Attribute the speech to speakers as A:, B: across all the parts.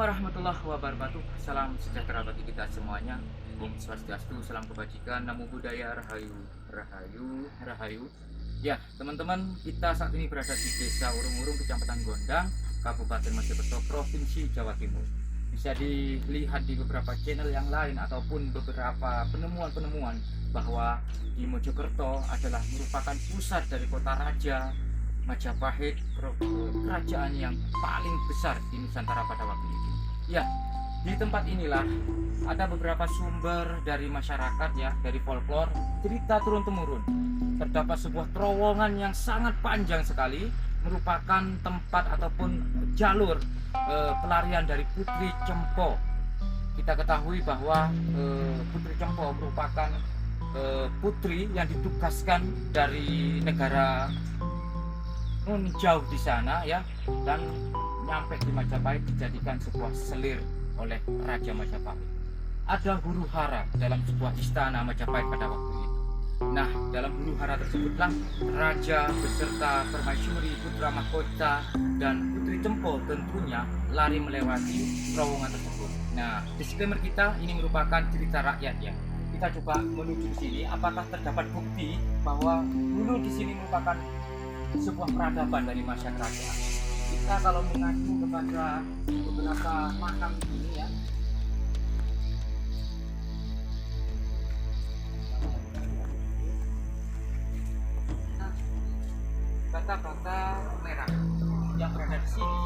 A: warahmatullahi wabarakatuh. Salam sejahtera bagi kita semuanya. Om Swastiastu, salam kebajikan, namo buddhaya, rahayu, rahayu, rahayu. Ya, teman-teman, kita saat ini berada di Desa Urung-Urung, Kecamatan Gondang, Kabupaten Mojokerto, Provinsi Jawa Timur. Bisa dilihat di beberapa channel yang lain ataupun beberapa penemuan-penemuan bahwa di Mojokerto adalah merupakan pusat dari kota raja Majapahit, kerajaan yang paling besar di Nusantara pada waktu itu. Ya, di tempat inilah ada beberapa sumber dari masyarakat ya, dari folklore, cerita turun-temurun. Terdapat sebuah terowongan yang sangat panjang sekali, merupakan tempat ataupun jalur pelarian dari Putri Cempo. Kita ketahui bahwa Putri Cempo merupakan putri yang ditugaskan dari negara jauh di sana ya, dan nyampe di Majapahit dijadikan sebuah selir oleh Raja Majapahit. Ada huru hara dalam sebuah istana Majapahit pada waktu itu. Nah, dalam huru hara tersebutlah Raja beserta permaisuri, putra mahkota, dan Putri Cempo tentunya lari melewati terowongan tersebut. Nah, disclaimer kita, ini merupakan cerita rakyat ya. Kita coba menuju ke sini, apakah terdapat bukti bahwa dulu di sini merupakan sebuah peradaban dari masa kerajaan. Kita kalau mengacu kepada beberapa makam ini ya, bata-bata merah yang berada di sini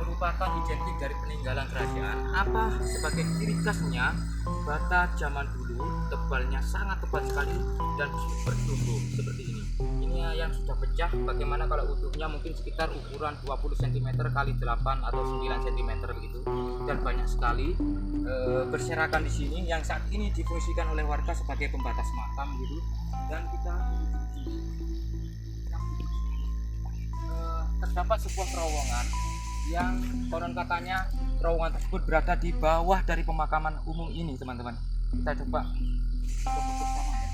A: merupakan identik dari peninggalan kerajaan. Apa sebagai ciri khasnya, bata zaman dulu tebalnya sangat tebal sekali dan bertumbuh seperti ini. Ini yang sudah pecah, bagaimana kalau utuhnya mungkin sekitar ukuran 20 cm kali 8 atau 9 cm begitu, dan banyak sekali berserakan di sini yang saat ini difungsikan oleh warga sebagai pembatas makam gitu. Dan kita terdapat sebuah terowongan yang konon katanya terowongan tersebut berada di bawah dari pemakaman umum ini, teman-teman. Kita coba bersama ya.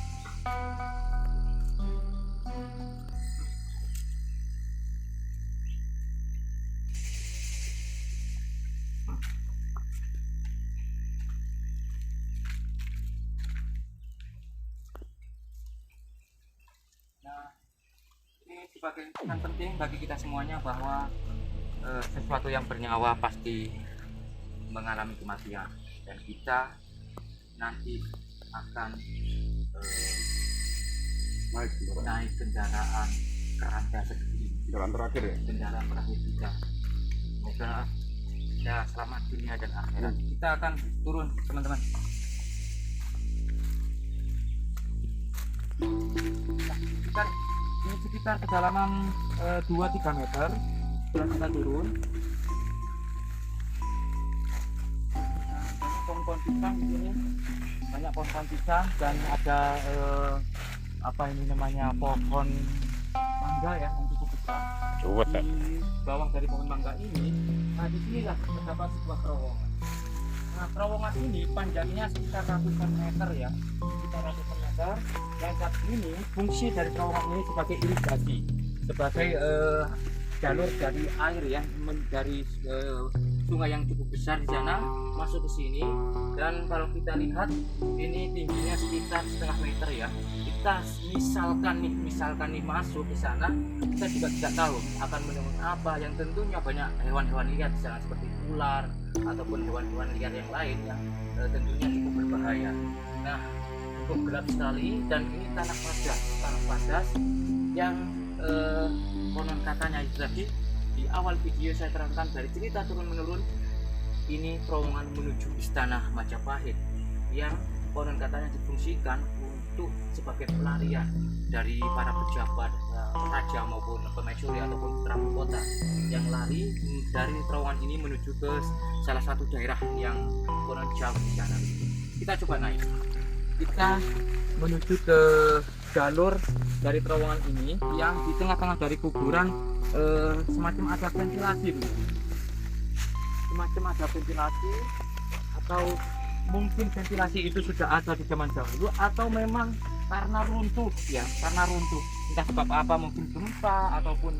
A: Nah, ini sebagai pesan penting bagi kita semuanya bahwa sesuatu yang bernyawa pasti mengalami kematian, dan kita nanti akan naik kendaraan keranda seperti ini,
B: Jalan terakhir ya.
A: kendaraan terakhir kita. Semoga kita selamat dunia dan akhirat. Kita akan turun, teman-teman. Nah, sekitar kedalaman 2-3 meter setelah kita turun. Pohon-pohon pisang di sini, banyak pohon pisang, dan ada apa ini namanya, pohon mangga ya yang cukup besar. Di bawah dari pohon mangga ini, nah di sinilah terdapat sebuah terowongan. Nah, terowongan ini panjangnya sekitar ratusan meter ya, sekitar ratusan meter. Yang saat ini fungsi dari terowongan ini sebagai irigasi, sebagai jalur dari air ya, dari sungai yang cukup besar di sana masuk ke sini. Dan kalau kita lihat ini tingginya sekitar setengah meter ya. Kita misalkan nih masuk ke sana, kita juga tidak tahu akan menemukan apa, yang tentunya banyak hewan-hewan liar di sana seperti ular ataupun hewan-hewan liar yang lain yang tentunya cukup berbahaya. Nah, cukup gelap sekali, dan ini tanah padas yang konon katanya itu tadi di awal video saya terangkan dari cerita turun menurun, ini terowongan menuju istana Majapahit yang konon katanya difungsikan untuk sebagai pelarian dari para pejabat raja maupun permaisuri ataupun putra mahkota yang lari dari terowongan ini menuju ke salah satu daerah yang konon jauh di sana. Kita coba naik, kita menuju ke jalur dari terowongan ini yang di tengah-tengah dari kuburan semacam ada ventilasi begitu. Semacam ada ventilasi, atau mungkin ventilasi itu sudah ada di zaman dahulu, atau memang karena runtuh ya, karena runtuh entah sebab apa, mungkin gempa ataupun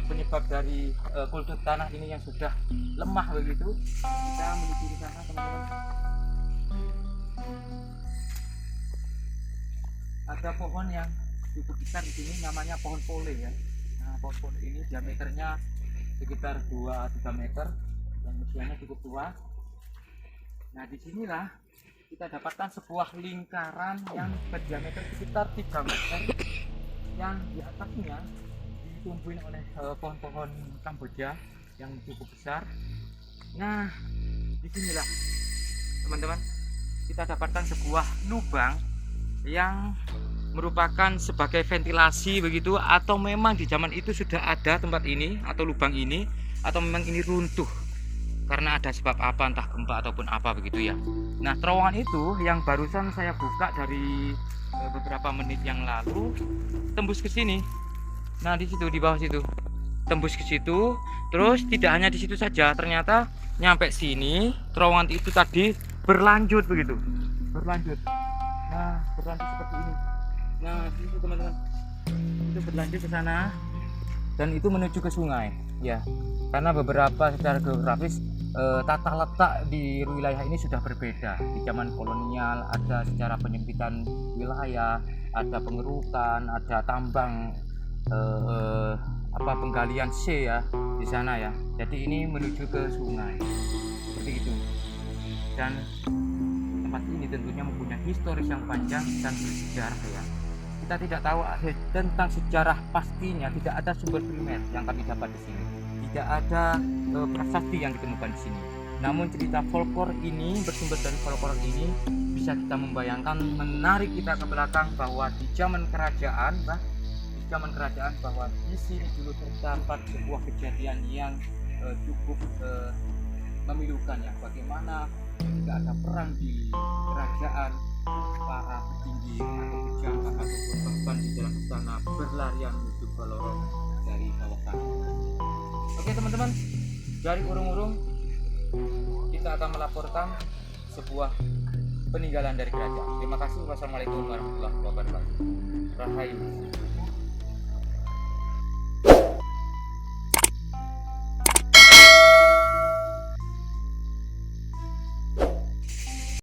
A: penyebab dari kultur tanah ini yang sudah lemah begitu. Kita menuju ke sana teman-teman. Ada pohon yang cukup besar di sini, namanya pohon pole ya. Nah, pohon pole ini diameternya sekitar 2-3 meter dan usianya cukup tua. Nah, disinilah kita dapatkan sebuah lingkaran yang berdiameter sekitar 3 meter yang di atasnya ditumbuhin oleh pohon-pohon Kamboja yang cukup besar. Nah, disinilah teman-teman kita dapatkan sebuah lubang yang merupakan sebagai ventilasi begitu, atau memang di zaman itu sudah ada tempat ini atau lubang ini, atau memang ini runtuh karena ada sebab apa, entah gempa ataupun apa begitu ya. Nah, terowongan itu yang barusan saya buka dari beberapa menit yang lalu tembus ke sini. Nah, di situ, di bawah situ tembus ke situ. Terus tidak hanya di situ saja, ternyata nyampe sini terowongan itu tadi berlanjut begitu, berlanjut. Nah, berlanjut seperti ini. Nah, itu teman-teman, itu berlanjut ke sana dan itu menuju ke sungai ya. Karena beberapa secara geografis tata letak di wilayah ini sudah berbeda. Di zaman kolonial ada secara penyempitan wilayah, ada pengerukan, ada tambang penggalian C ya di sana ya. Jadi ini menuju ke sungai seperti itu. Dan tempat ini tentunya mempunyai historis yang panjang dan bersejarah ya. Kita tidak tahu tentang sejarah pastinya, tidak ada sumber primer yang kami dapat di sini. Tidak ada prasasti yang ditemukan di sini. Namun cerita folklore ini, bersumber dari folklore ini, bisa kita membayangkan, menarik kita ke belakang bahwa di zaman kerajaan, bahwa di sini dulu terdapat sebuah kejadian yang cukup memilukan ya. Bagaimana jika ada perang di kerajaan, para petinggi atau pejabat ataupun bahkan di dalam istana berlarian menuju ke lorong dari bawah sana. Oke teman-teman, dari urung-urung kita akan melaporkan sebuah peninggalan dari kerajaan. Terima kasih. Wassalamualaikum warahmatullahi wabarakatuh. Rahayu.